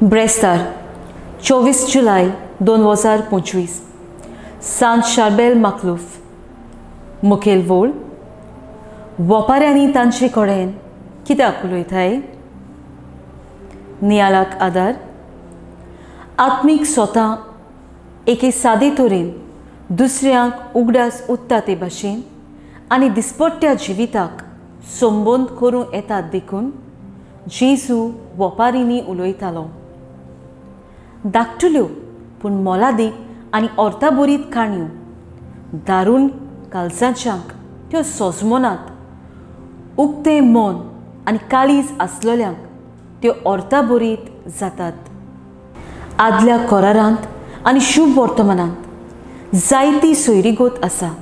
ब्रेस्तार 24 जुलय 2025 सांत शार्बेल माखलूफ मुखेल वोळ वोपाऱ्यांनी तांचे कडेन कित्याक उलयताय? नियाळाक आदार आत्मीक स्वता एके सादे तरेन दुसऱ्यांक उगडास उत्ता ते भाशेन आनी दिसपट्ट्या जिविताक संबोध करूं येतात देखून जेजू वोपारींनी उलयतालो। धाकटुल्यो पूण मोलादीक आनी अर्थाबरीत काणयो दारूण कालसांच्यांक त्यो सोजमोनात उक्तें मन आनी काळीज आसलेल्यांक त्यो अर्थाबरीत जातात। आदल्या कोरारांत आनी शुभ वर्तमानांत जायती सोयरीगोत आसा।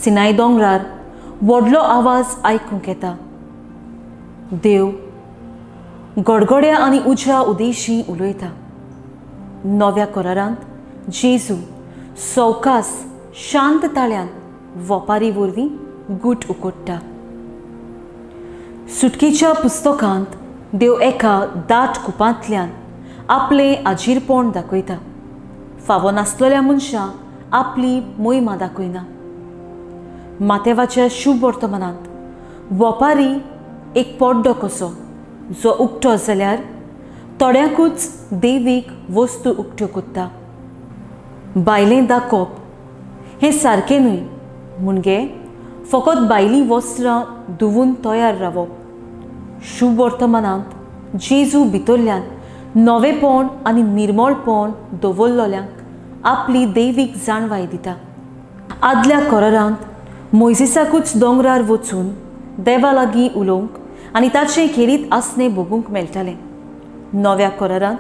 सिनाय दोंगरार व्हडलो आवाज आयकूंक येता। देव गडगड्या आनी उज्या उदेशी उलयता। नव्या कोरारांत जेजू सवकास शांतताळ्यान वोपारी वरवीं गूट उकोडटा। सुटकेच्या पुस्तकांत देव एका दाट कुपांतल्यान आपलें आजीरपण दाखयता। फावो नासलेल्या मनशाक आपली मोहिमा दाखयना। मातेवाच्या शुभ वर्तमानांत वोपारी एक पड्डो कसो जो उक्तो जाल्यार थोड्यांकूच देवीक वस्तू उक्त्यो कोत्ता। बायलें दाखोवप हें सारकें न्हय म्हणजे फकत बायलीं वस्त्रां धुवून तयार रावप। शुभ वर्तमानांत जेजू भितरल्यान नवेपण आनी निर्मळपण दवरलोल्यांक आपली देवीक जाणवाय दिता। आदल्या कोरारांत मोइसेसाकूच दोंगरार वचून देवा लागीं उलोवंक आनी ताचें खेरीत आसनें भोगूंक मेळटालें। नव्या कोरारांत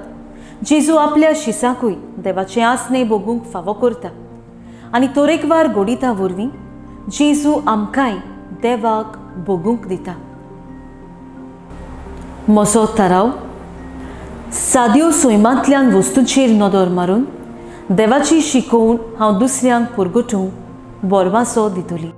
जेजू आपल्या शिसांकूय देवाचें आसनें भोगूंक फावो करता आनी तरेकवार घोडिता वरवीं जेजू आमकांय देवाक भोगूंक दिता। म्हजो थाराव साद्यो सैमांतल्यान वस्तूंचेर नदर मारून देवाची शिकोवण हांव दुसऱ्यांक पुरगटूंक बोरमासो दितली।